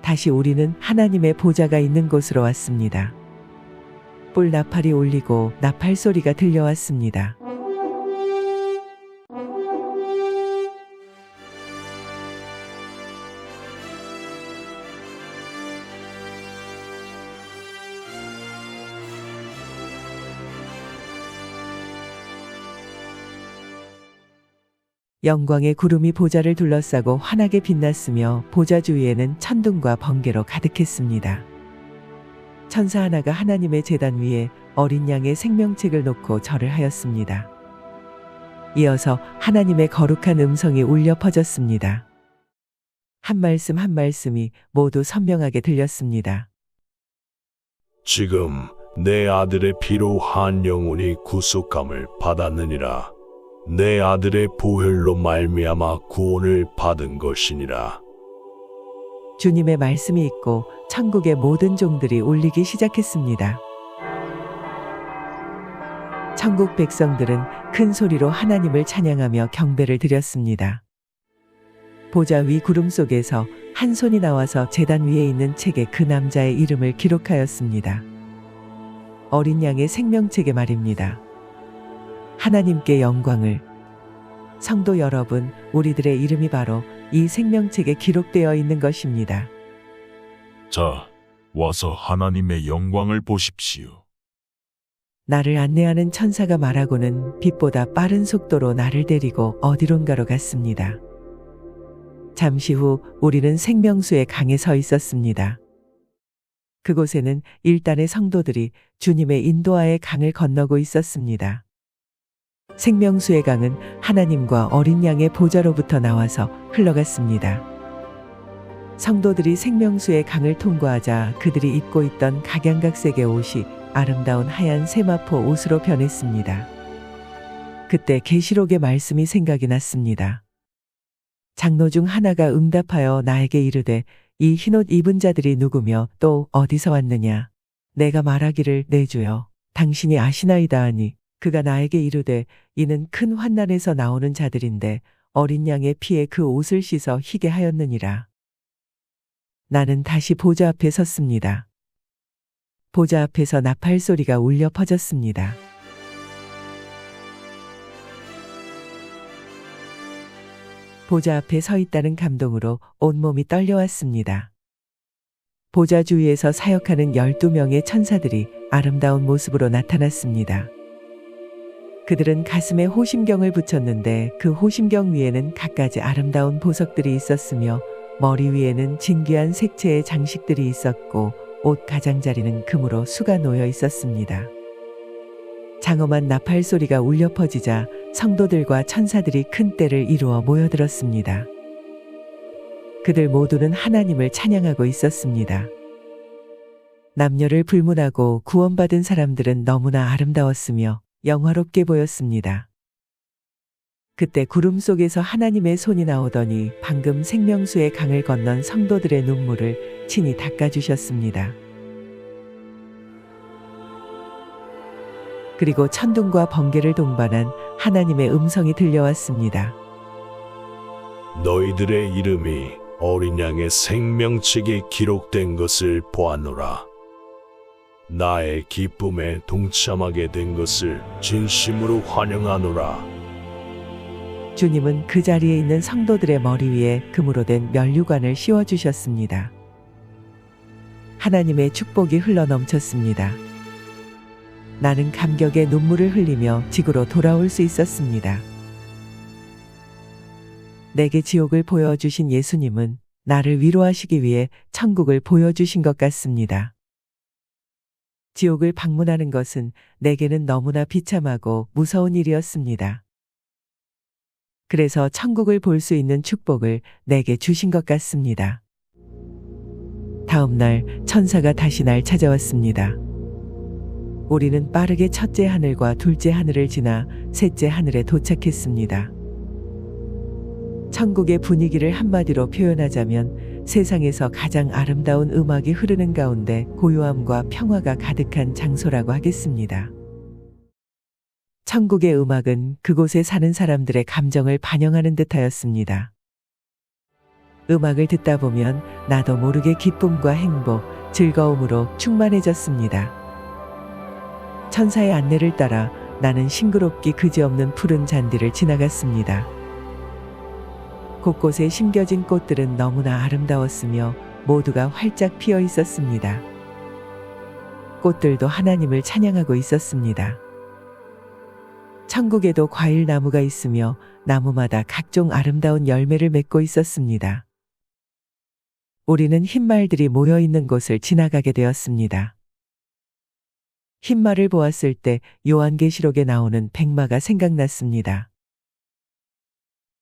다시 우리는 하나님의 보좌가 있는 곳으로 왔습니다. 뿔 나팔이 울리고 나팔 소리가 들려왔습니다. 영광의 구름이 보좌를 둘러싸고 환하게 빛났으며 보좌 주위에는 천둥과 번개로 가득했습니다. 천사 하나가 하나님의 제단 위에 어린 양의 생명책을 놓고 절을 하였습니다. 이어서 하나님의 거룩한 음성이 울려 퍼졌습니다. 한 말씀 한 말씀이 모두 선명하게 들렸습니다. 지금 내 아들의 피로 한 영혼이 구속감을 받았느니라. 내 아들의 보혈로 말미암아 구원을 받은 것이니라. 주님의 말씀이 있고 천국의 모든 종들이 울리기 시작했습니다. 천국 백성들은 큰 소리로 하나님을 찬양하며 경배를 드렸습니다. 보좌 위 구름 속에서 한 손이 나와서 제단 위에 있는 책에 그 남자의 이름을 기록하였습니다. 어린 양의 생명책에 말입니다. 하나님께 영광을. 성도 여러분, 우리들의 이름이 바로 이 생명책에 기록되어 있는 것입니다. 자, 와서 하나님의 영광을 보십시오. 나를 안내하는 천사가 말하고는 빛보다 빠른 속도로 나를 데리고 어디론가로 갔습니다. 잠시 후 우리는 생명수의 강에 서 있었습니다. 그곳에는 일단의 성도들이 주님의 인도하에 강을 건너고 있었습니다. 생명수의 강은 하나님과 어린 양의 보좌로부터 나와서 흘러갔습니다. 성도들이 생명수의 강을 통과하자 그들이 입고 있던 각양각색의 옷이 아름다운 하얀 세마포 옷으로 변했습니다. 그때 계시록의 말씀이 생각이 났습니다. 장로 중 하나가 응답하여 나에게 이르되 이 흰옷 입은 자들이 누구며 또 어디서 왔느냐? 내가 말하기를 내 주여 당신이 아시나이다 하니 그가 나에게 이르되 이는 큰 환난에서 나오는 자들인데 어린 양의 피에 그 옷을 씻어 희게 하였느니라. 나는 다시 보좌 앞에 섰습니다. 보좌 앞에서 나팔 소리가 울려 퍼졌습니다. 보좌 앞에 서 있다는 감동으로 온몸이 떨려왔습니다. 보좌 주위에서 사역하는 12명의 천사들이 아름다운 모습으로 나타났습니다. 그들은 가슴에 호심경을 붙였는데 그 호심경 위에는 갖가지 아름다운 보석들이 있었으며 머리 위에는 진귀한 색채의 장식들이 있었고 옷 가장자리는 금으로 수가 놓여 있었습니다. 장엄한 나팔 소리가 울려 퍼지자 성도들과 천사들이 큰 떼를 이루어 모여들었습니다. 그들 모두는 하나님을 찬양하고 있었습니다. 남녀를 불문하고 구원받은 사람들은 너무나 아름다웠으며 영화롭게 보였습니다. 그때 구름 속에서 하나님의 손이 나오더니 방금 생명수의 강을 건넌 성도들의 눈물을 친히 닦아주셨습니다. 그리고 천둥과 번개를 동반한 하나님의 음성이 들려왔습니다. 너희들의 이름이 어린 양의 생명책에 기록된 것을 보았노라. 나의 기쁨에 동참하게 된 것을 진심으로 환영하노라. 주님은 그 자리에 있는 성도들의 머리 위에 금으로 된 면류관을 씌워주셨습니다. 하나님의 축복이 흘러넘쳤습니다. 나는 감격의 눈물을 흘리며 지구로 돌아올 수 있었습니다. 내게 지옥을 보여주신 예수님은 나를 위로하시기 위해 천국을 보여주신 것 같습니다. 지옥을 방문하는 것은 내게는 너무나 비참하고 무서운 일이었습니다. 그래서 천국을 볼 수 있는 축복을 내게 주신 것 같습니다. 다음 날 천사가 다시 날 찾아왔습니다. 우리는 빠르게 첫째 하늘과 둘째 하늘을 지나 셋째 하늘에 도착했습니다. 천국의 분위기를 한마디로 표현하자면 세상에서 가장 아름다운 음악이 흐르는 가운데 고요함과 평화가 가득한 장소라고 하겠습니다. 천국의 음악은 그곳에 사는 사람들의 감정을 반영하는 듯하였습니다. 음악을 듣다 보면 나도 모르게 기쁨과 행복, 즐거움으로 충만해졌습니다. 천사의 안내를 따라 나는 싱그럽기 그지없는 푸른 잔디를 지나갔습니다. 곳곳에 심겨진 꽃들은 너무나 아름다웠으며 모두가 활짝 피어 있었습니다. 꽃들도 하나님을 찬양하고 있었습니다. 천국에도 과일 나무가 있으며 나무마다 각종 아름다운 열매를 맺고 있었습니다. 우리는 흰말들이 모여 있는 곳을 지나가게 되었습니다. 흰말을 보았을 때 요한계시록에 나오는 백마가 생각났습니다.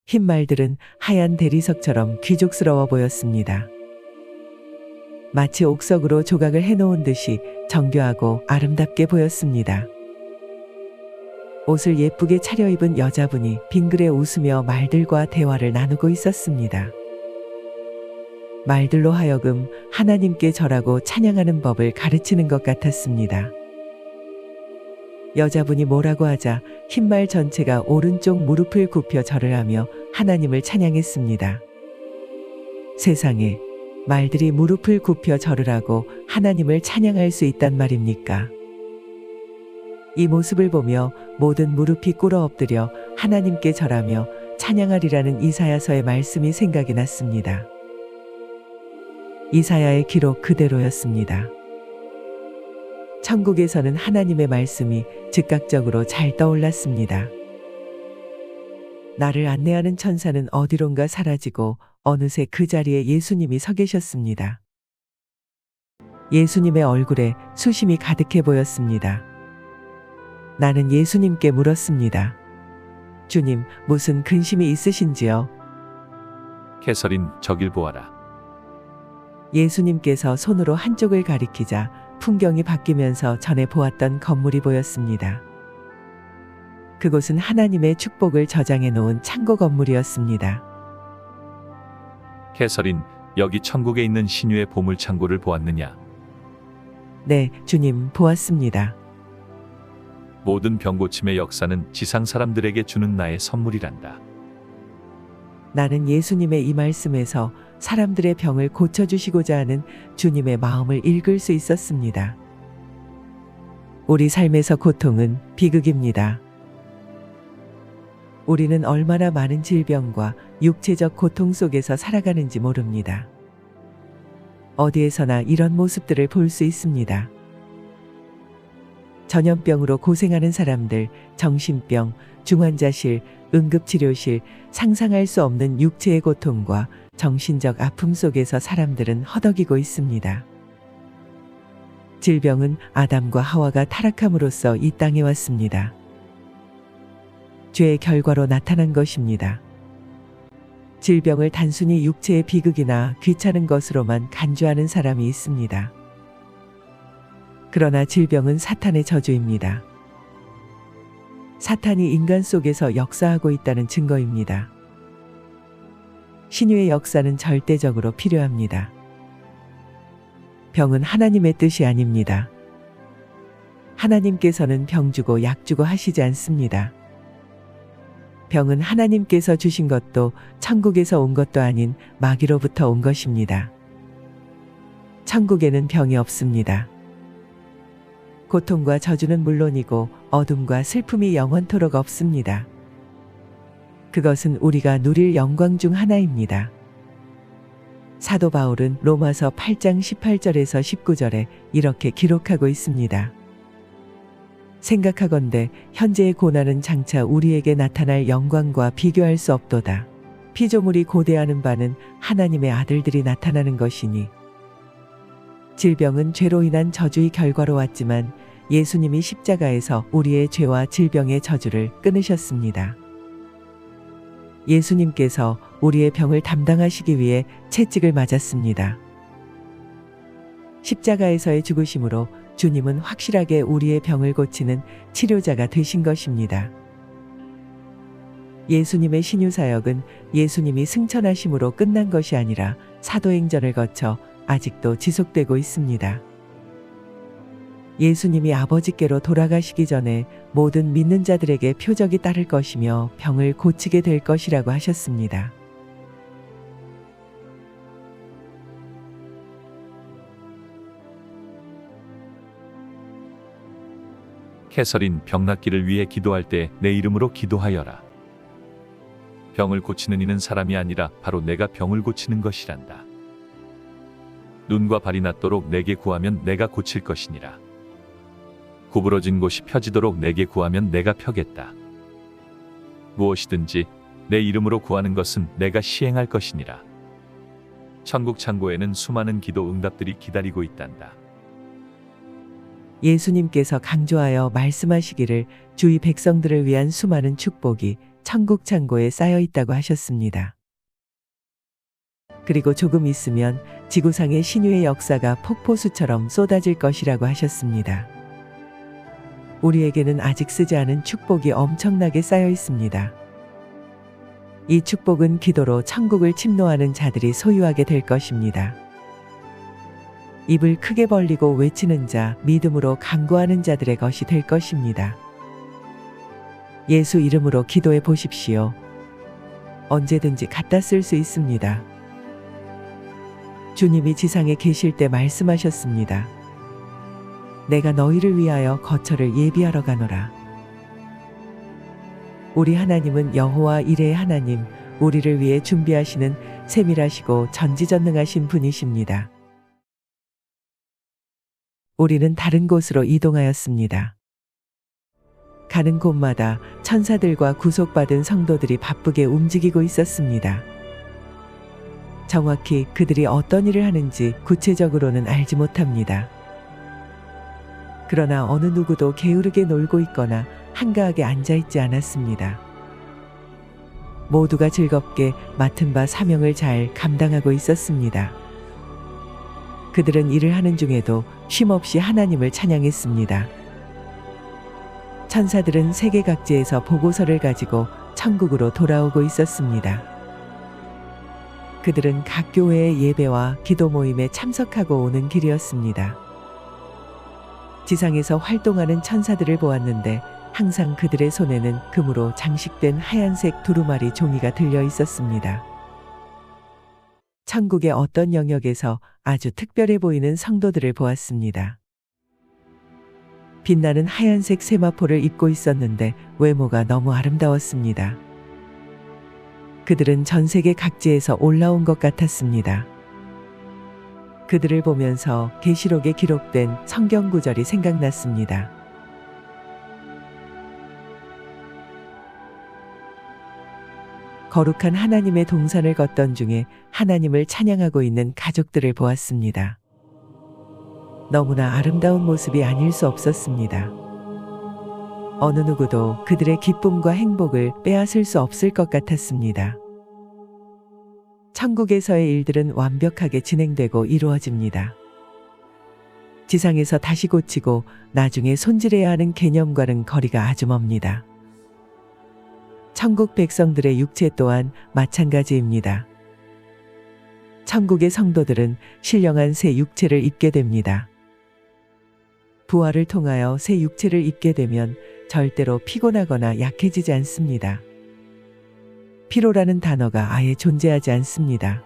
흰말들은 하얀 대리석처럼 귀족스러워 보였습니다. 마치 옥석으로 조각을 해놓은 듯이 정교하고 아름답게 보였습니다. 옷을 예쁘게 차려입은 여자분이 빙그레 웃으며 말들과 대화를 나누고 있었습니다. 말들로 하여금 하나님께 절하고 찬양하는 법을 가르치는 것 같았습니다. 여자분이 뭐라고 하자 흰말 전체가 오른쪽 무릎을 굽혀 절을 하며 하나님을 찬양했습니다. 세상에, 말들이 무릎을 굽혀 절을 하고 하나님을 찬양할 수 있단 말입니까? 이 모습을 보며 모든 무릎이 꿇어 엎드려 하나님께 절하며 찬양하리라는 이사야서의 말씀이 생각이 났습니다. 이사야의 기록 그대로였습니다. 천국에서는 하나님의 말씀이 즉각적으로 잘 떠올랐습니다. 나를 안내하는 천사는 어디론가 사라지고 어느새 그 자리에 예수님이 서 계셨습니다. 예수님의 얼굴에 수심이 가득해 보였습니다. 나는 예수님께 물었습니다. 주님, 무슨 근심이 있으신지요? 캐서린, 저길 보아라. 예수님께서 손으로 한쪽을 가리키자 풍경이 바뀌면서 전에 보았던 건물이 보였습니다. 그곳은 하나님의 축복을 저장해 놓은 창고 건물이었습니다. 캐서린, 여기 천국에 있는 신유의 보물 창고를 보았느냐? 네, 주님, 보았습니다. 모든 병고침의 역사는 지상 사람들에게 주는 나의 선물이란다. 나는 예수님의 이 말씀에서 사람들의 병을 고쳐주시고자 하는 주님의 마음을 읽을 수 있었습니다. 우리 삶에서 고통은 비극입니다. 우리는 얼마나 많은 질병과 육체적 고통 속에서 살아가는지 모릅니다. 어디에서나 이런 모습들을 볼 수 있습니다. 전염병으로 고생하는 사람들, 정신병, 중환자실, 응급치료실, 상상할 수 없는 육체의 고통과 정신적 아픔 속에서 사람들은 허덕이고 있습니다. 질병은 아담과 하와가 타락함으로써 이 땅에 왔습니다. 죄의 결과로 나타난 것입니다. 질병을 단순히 육체의 비극이나 귀찮은 것으로만 간주하는 사람이 있습니다. 그러나 질병은 사탄의 저주입니다. 사탄이 인간 속에서 역사하고 있다는 증거입니다. 신유의 역사는 절대적으로 필요합니다. 병은 하나님의 뜻이 아닙니다. 하나님께서는 병 주고 약 주고 하시지 않습니다. 병은 하나님께서 주신 것도 천국에서 온 것도 아닌 마귀로부터 온 것입니다. 천국에는 병이 없습니다. 고통과 저주는 물론이고 어둠과 슬픔이 영원토록 없습니다. 그것은 우리가 누릴 영광 중 하나입니다. 사도 바울은 로마서 8장 18절에서 19절에 이렇게 기록하고 있습니다. 생각하건대 현재의 고난은 장차 우리에게 나타날 영광과 비교할 수 없도다. 피조물이 고대하는 바는 하나님의 아들들이 나타나는 것이니. 질병은 죄로 인한 저주의 결과로 왔지만 예수님이 십자가에서 우리의 죄와 질병의 저주를 끊으셨습니다. 예수님께서 우리의 병을 담당하시기 위해 채찍을 맞았습니다. 십자가에서의 죽으심으로 주님은 확실하게 우리의 병을 고치는 치료자가 되신 것입니다. 예수님의 신유사역은 예수님이 승천하심으로 끝난 것이 아니라 사도행전을 거쳐 아직도 지속되고 있습니다. 예수님이 아버지께로 돌아가시기 전에 모든 믿는 자들에게 표적이 따를 것이며 병을 고치게 될 것이라고 하셨습니다. 해설인 병 낫기를 위해 기도할 때 내 이름으로 기도하여라. 병을 고치는 이는 사람이 아니라 바로 내가 병을 고치는 것이란다. 눈과 발이 낫도록 내게 구하면 내가 고칠 것이니라. 구부러진 곳이 펴지도록 내게 구하면 내가 펴겠다. 무엇이든지 내 이름으로 구하는 것은 내가 시행할 것이니라. 천국 창고에는 수많은 기도 응답들이 기다리고 있단다. 예수님께서 강조하여 말씀하시기를 주위 백성들을 위한 수많은 축복이 천국 창고에 쌓여 있다고 하셨습니다. 그리고 조금 있으면 지구상의 신유의 역사가 폭포수처럼 쏟아질 것이라고 하셨습니다. 우리에게는 아직 쓰지 않은 축복이 엄청나게 쌓여 있습니다. 이 축복은 기도로 천국을 침노하는 자들이 소유하게 될 것입니다. 입을 크게 벌리고 외치는 자, 믿음으로 간구하는 자들의 것이 될 것입니다. 예수 이름으로 기도해 보십시오. 언제든지 갖다 쓸 수 있습니다. 주님이 지상에 계실 때 말씀하셨습니다. 내가 너희를 위하여 거처를 예비하러 가노라. 우리 하나님은 여호와 이레의 하나님, 우리를 위해 준비하시는 세밀하시고 전지전능하신 분이십니다. 우리는 다른 곳으로 이동하였습니다. 가는 곳마다 천사들과 구속받은 성도들이 바쁘게 움직이고 있었습니다. 정확히 그들이 어떤 일을 하는지 구체적으로는 알지 못합니다. 그러나 어느 누구도 게으르게 놀고 있거나 한가하게 앉아있지 않았습니다. 모두가 즐겁게 맡은 바 사명을 잘 감당하고 있었습니다. 그들은 일을 하는 중에도 쉼없이 하나님을 찬양했습니다. 천사들은 세계 각지에서 보고서를 가지고 천국으로 돌아오고 있었습니다. 그들은 각 교회의 예배와 기도 모임에 참석하고 오는 길이었습니다. 지상에서 활동하는 천사들을 보았는데 항상 그들의 손에는 금으로 장식된 하얀색 두루마리 종이가 들려 있었습니다. 천국의 어떤 영역에서 아주 특별해 보이는 성도들을 보았습니다. 빛나는 하얀색 세마포를 입고 있었는데 외모가 너무 아름다웠습니다. 그들은 전 세계 각지에서 올라온 것 같았습니다. 그들을 보면서 계시록에 기록된 성경 구절이 생각났습니다. 거룩한 하나님의 동산을 걷던 중에 하나님을 찬양하고 있는 가족들을 보았습니다. 너무나 아름다운 모습이 아닐 수 없었습니다. 어느 누구도 그들의 기쁨과 행복을 빼앗을 수 없을 것 같았습니다. 천국에서의 일들은 완벽하게 진행되고 이루어집니다. 지상에서 다시 고치고 나중에 손질해야 하는 개념과는 거리가 아주 멉니다. 천국 백성들의 육체 또한 마찬가지입니다. 천국의 성도들은 신령한 새 육체를 입게 됩니다. 부활을 통하여 새 육체를 입게 되면 절대로 피곤하거나 약해지지 않습니다. 피로라는 단어가 아예 존재하지 않습니다.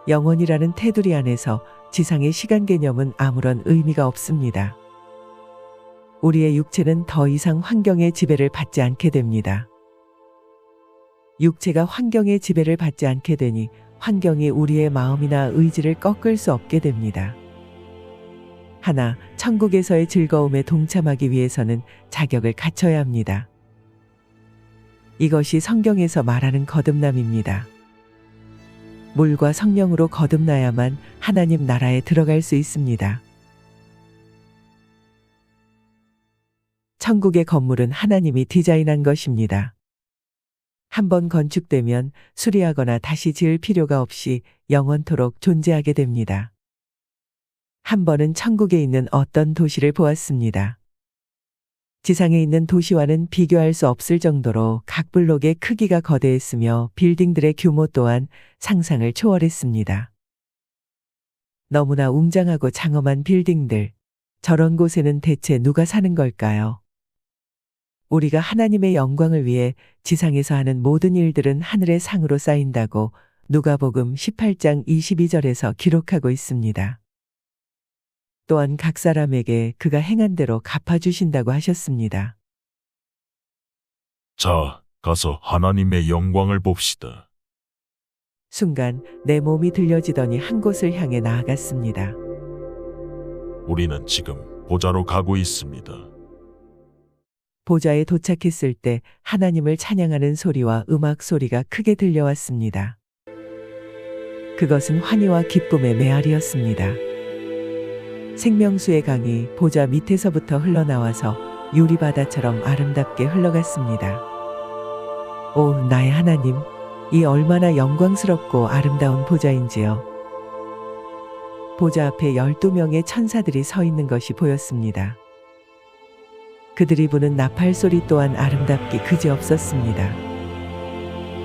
영원이라는 테두리 안에서 지상의 시간 개념은 아무런 의미가 없습니다. 우리의 육체는 더 이상 환경의 지배를 받지 않게 됩니다. 육체가 환경의 지배를 받지 않게 되니 환경이 우리의 마음이나 의지를 꺾을 수 없게 됩니다. 하나, 천국에서의 즐거움에 동참하기 위해서는 자격을 갖춰야 합니다. 이것이 성경에서 말하는 거듭남입니다. 물과 성령으로 거듭나야만 하나님 나라에 들어갈 수 있습니다. 천국의 건물은 하나님이 디자인한 것입니다. 한번 건축되면 수리하거나 다시 지을 필요가 없이 영원토록 존재하게 됩니다. 한 번은 천국에 있는 어떤 도시를 보았습니다. 지상에 있는 도시와는 비교할 수 없을 정도로 각 블록의 크기가 거대했으며 빌딩들의 규모 또한 상상을 초월했습니다. 너무나 웅장하고 장엄한 빌딩들, 저런 곳에는 대체 누가 사는 걸까요? 우리가 하나님의 영광을 위해 지상에서 하는 모든 일들은 하늘의 상으로 쌓인다고 누가복음 18장 22절에서 기록하고 있습니다. 또한 각 사람에게 그가 행한 대로 갚아주신다고 하셨습니다. 자, 가서 하나님의 영광을 봅시다. 순간 내 몸이 들려지더니 한 곳을 향해 나아갔습니다. 우리는 지금 보좌로 가고 있습니다. 보좌에 도착했을 때 하나님을 찬양하는 소리와 음악 소리가 크게 들려왔습니다. 그것은 환희와 기쁨의 메아리였습니다. 생명수의 강이 보좌 밑에서부터 흘러나와서 유리바다처럼 아름답게 흘러갔습니다. 오, 나의 하나님, 이 얼마나 영광스럽고 아름다운 보좌인지요. 보좌 앞에 12명의 천사들이 서 있는 것이 보였습니다. 그들이 부는 나팔 소리 또한 아름답기 그지없었습니다.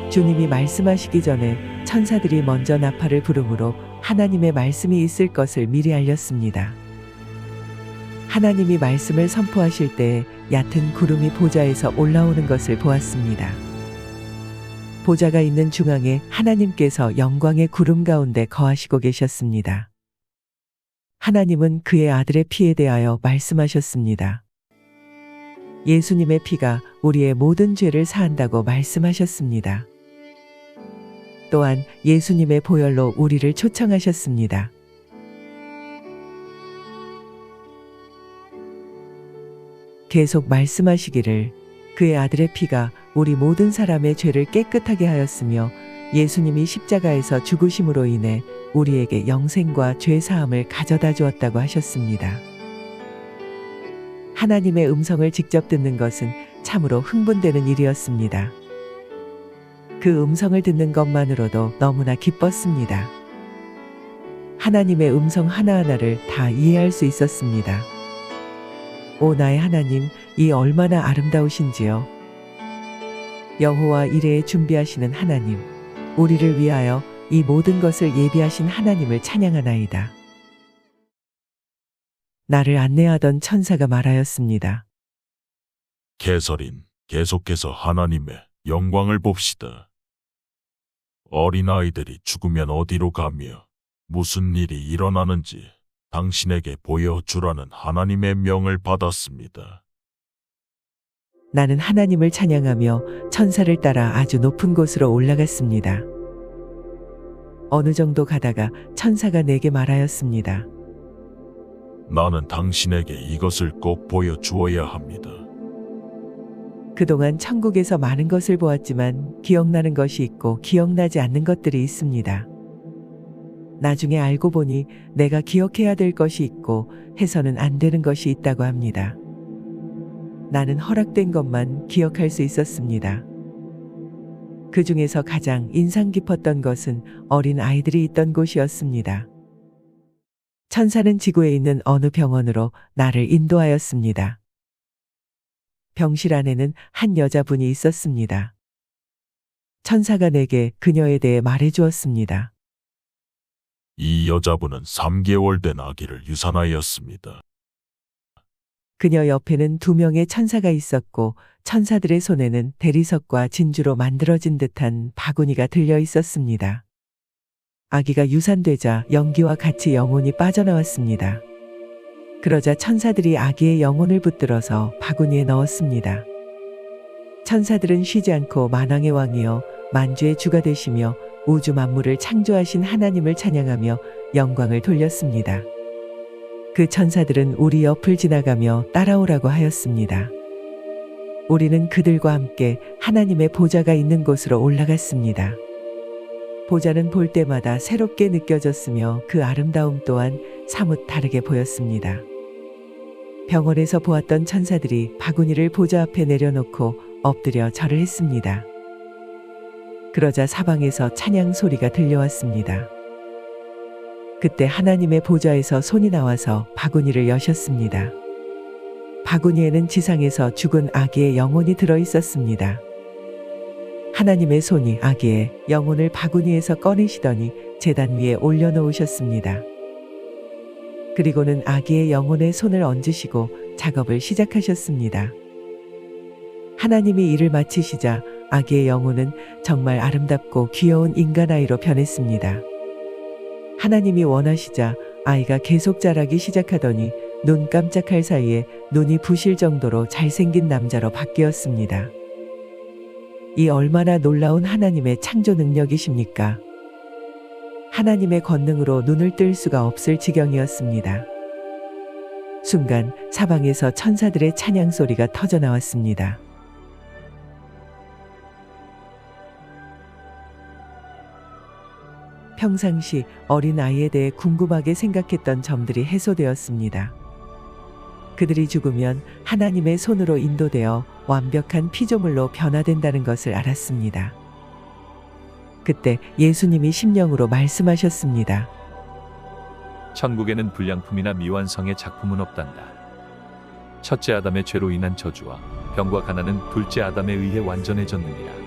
주님이 말씀하시기 전에 천사들이 먼저 나팔을 부르므로 하나님의 말씀이 있을 것을 미리 알렸습니다. 하나님이 말씀을 선포하실 때에 얕은 구름이 보좌에서 올라오는 것을 보았습니다. 보좌가 있는 중앙에 하나님께서 영광의 구름 가운데 거하시고 계셨습니다. 하나님은 그의 아들의 피에 대하여 말씀하셨습니다. 예수님의 피가 우리의 모든 죄를 사한다고 말씀하셨습니다. 또한 예수님의 보혈로 우리를 초청하셨습니다. 계속 말씀하시기를 그의 아들의 피가 우리 모든 사람의 죄를 깨끗하게 하였으며 예수님이 십자가에서 죽으심으로 인해 우리에게 영생과 죄 사함을 가져다 주었다고 하셨습니다. 하나님의 음성을 직접 듣는 것은 참으로 흥분되는 일이었습니다. 그 음성을 듣는 것만으로도 너무나 기뻤습니다. 하나님의 음성 하나하나를 다 이해할 수 있었습니다. 오, 나의 하나님, 이 얼마나 아름다우신지요. 여호와 이레에 준비하시는 하나님, 우리를 위하여 이 모든 것을 예비하신 하나님을 찬양하나이다. 나를 안내하던 천사가 말하였습니다. 개설인, 계속해서 하나님의 영광을 봅시다. 어린아이들이 죽으면 어디로 가며 무슨 일이 일어나는지 당신에게 보여주라는 하나님의 명을 받았습니다. 나는 하나님을 찬양하며 천사를 따라 아주 높은 곳으로 올라갔습니다. 어느 정도 가다가 천사가 내게 말하였습니다. 나는 당신에게 이것을 꼭 보여주어야 합니다. 그동안 천국에서 많은 것을 보았지만 기억나는 것이 있고 기억나지 않는 것들이 있습니다. 나중에 알고 보니 내가 기억해야 될 것이 있고 해서는 안 되는 것이 있다고 합니다. 나는 허락된 것만 기억할 수 있었습니다. 그 중에서 가장 인상 깊었던 것은 어린 아이들이 있던 곳이었습니다. 천사는 지구에 있는 어느 병원으로 나를 인도하였습니다. 병실 안에는 한 여자분이 있었습니다. 천사가 내게 그녀에 대해 말해 주었습니다. 이 여자분은 3개월 된 아기를 유산하였습니다. 그녀 옆에는 2명의 천사가 있었고 천사들의 손에는 대리석과 진주로 만들어진 듯한 바구니가 들려 있었습니다. 아기가 유산되자 연기와 같이 영혼이 빠져나왔습니다. 그러자 천사들이 아기의 영혼을 붙들어서 바구니에 넣었습니다. 천사들은 쉬지 않고 만왕의 왕이여 만주의 주가 되시며 우주 만물을 창조하신 하나님을 찬양하며 영광을 돌렸습니다. 그 천사들은 우리 옆을 지나가며 따라오라고 하였습니다. 우리는 그들과 함께 하나님의 보좌가 있는 곳으로 올라갔습니다. 보좌는 볼 때마다 새롭게 느껴졌으며 그 아름다움 또한 사뭇 다르게 보였습니다. 병원에서 보았던 천사들이 바구니를 보좌 앞에 내려놓고 엎드려 절을 했습니다. 그러자 사방에서 찬양 소리가 들려왔습니다. 그때 하나님의 보좌에서 손이 나와서 바구니를 여셨습니다. 바구니에는 지상에서 죽은 아기의 영혼이 들어 있었습니다. 하나님의 손이 아기의 영혼을 바구니에서 꺼내시더니 제단 위에 올려놓으셨습니다. 그리고는 아기의 영혼에 손을 얹으시고 작업을 시작하셨습니다. 하나님이 일을 마치시자 아기의 영혼은 정말 아름답고 귀여운 인간아이로 변했습니다. 하나님이 원하시자 아이가 계속 자라기 시작하더니 눈 깜짝할 사이에 눈이 부실 정도로 잘생긴 남자로 바뀌었습니다. 이 얼마나 놀라운 하나님의 창조 능력이십니까? 하나님의 권능으로 눈을 뜰 수가 없을 지경이었습니다. 순간 사방에서 천사들의 찬양 소리가 터져 나왔습니다. 평상시 어린 아이에 대해 궁금하게 생각했던 점들이 해소되었습니다. 그들이 죽으면 하나님의 손으로 인도되어 완벽한 피조물로 변화된다는 것을 알았습니다. 그때 예수님이 심령으로 말씀하셨습니다. 천국에는 불량품이나 미완성의 작품은 없단다. 첫째 아담의 죄로 인한 저주와 병과 가난은 둘째 아담에 의해 완전해졌느니라.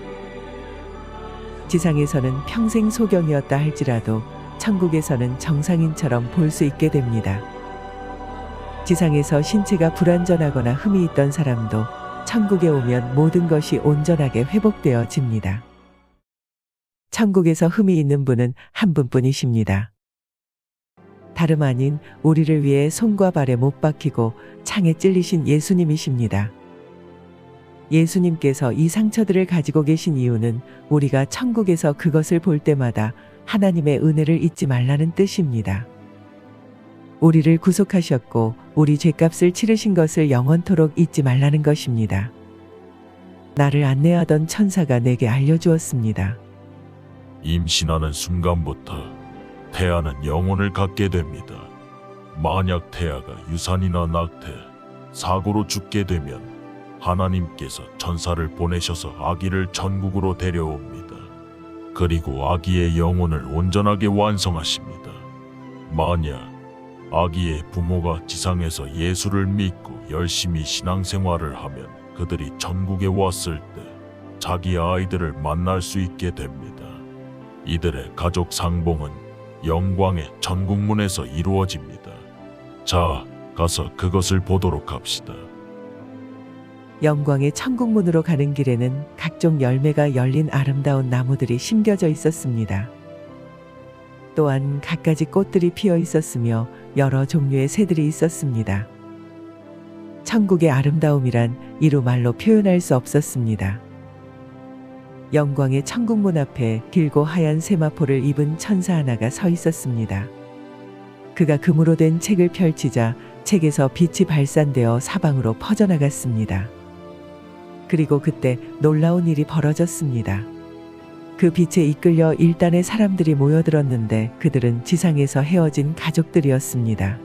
지상에서는 평생 소경이었다 할지라도 천국에서는 정상인처럼 볼 수 있게 됩니다. 지상에서 신체가 불완전하거나 흠이 있던 사람도 천국에 오면 모든 것이 온전하게 회복되어집니다. 천국에서 흠이 있는 분은 한 분뿐이십니다. 다름 아닌 우리를 위해 손과 발에 못 박히고 창에 찔리신 예수님이십니다. 예수님께서 이 상처들을 가지고 계신 이유는 우리가 천국에서 그것을 볼 때마다 하나님의 은혜를 잊지 말라는 뜻입니다. 우리를 구속하셨고 우리 죄값을 치르신 것을 영원토록 잊지 말라는 것입니다. 나를 안내하던 천사가 내게 알려주었습니다. 임신하는 순간부터 태아는 영혼을 갖게 됩니다. 만약 태아가 유산이나 낙태, 사고로 죽게 되면 하나님께서 천사를 보내셔서 아기를 천국으로 데려옵니다. 그리고 아기의 영혼을 온전하게 완성하십니다. 만약 아기의 부모가 지상에서 예수를 믿고 열심히 신앙생활을 하면 그들이 천국에 왔을 때 자기 아이들을 만날 수 있게 됩니다. 이들의 가족 상봉은 영광의 천국문에서 이루어집니다. 자, 가서 그것을 보도록 합시다. 영광의 천국문으로 가는 길에는 각종 열매가 열린 아름다운 나무들이 심겨져 있었습니다. 또한 갖가지 꽃들이 피어 있었으며 여러 종류의 새들이 있었습니다. 천국의 아름다움이란 이루 말로 표현할 수 없었습니다. 영광의 천국문 앞에 길고 하얀 세마포를 입은 천사 하나가 서 있었습니다. 그가 금으로 된 책을 펼치자 책에서 빛이 발산되어 사방으로 퍼져나갔습니다. 그리고 그때 놀라운 일이 벌어졌습니다. 그 빛에 이끌려 일단의 사람들이 모여들었는데 그들은 지상에서 헤어진 가족들이었습니다.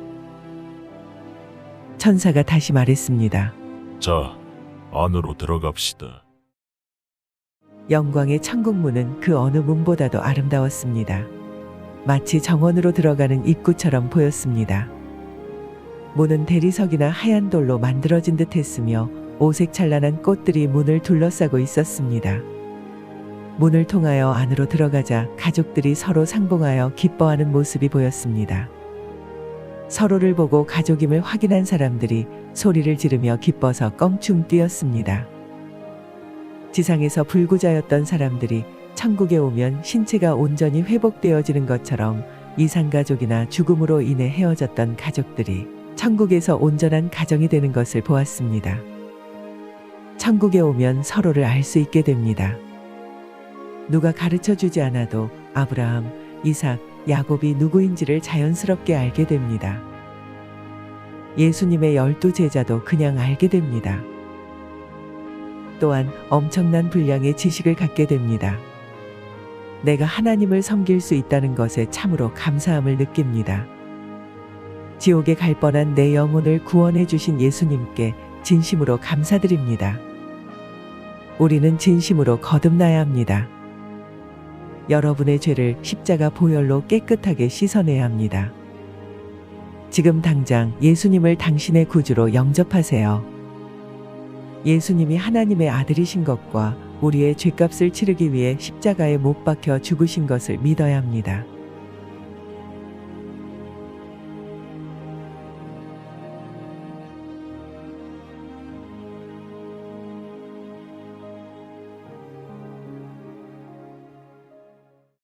천사가 다시 말했습니다. 자, 안으로 들어갑시다. 영광의 천국문은 그 어느 문보다도 아름다웠습니다. 마치 정원으로 들어가는 입구처럼 보였습니다. 문은 대리석이나 하얀 돌로 만들어진 듯 했으며 오색찬란한 꽃들이 문을 둘러싸고 있었습니다. 문을 통하여 안으로 들어가자 가족들이 서로 상봉하여 기뻐하는 모습이 보였습니다. 서로를 보고 가족임을 확인한 사람들이 소리를 지르며 기뻐서 껑충 뛰었습니다. 지상에서 불구자였던 사람들이 천국에 오면 신체가 온전히 회복되어지는 것처럼 이산가족이나 죽음으로 인해 헤어졌던 가족들이 천국에서 온전한 가정이 되는 것을 보았습니다. 천국에 오면 서로를 알 수 있게 됩니다. 누가 가르쳐 주지 않아도 아브라함, 이삭, 야곱이 누구인지를 자연스럽게 알게 됩니다. 예수님의 12 제자도 그냥 알게 됩니다. 또한 엄청난 분량의 지식을 갖게 됩니다. 내가 하나님을 섬길 수 있다는 것에 참으로 감사함을 느낍니다. 지옥에 갈 뻔한 내 영혼을 구원해 주신 예수님께 진심으로 감사드립니다. 우리는 진심으로 거듭나야 합니다. 여러분의 죄를 십자가 보혈로 깨끗하게 씻어내야 합니다. 지금 당장 예수님을 당신의 구주로 영접하세요. 예수님이 하나님의 아들이신 것과 우리의 죄값을 치르기 위해 십자가에 못 박혀 죽으신 것을 믿어야 합니다.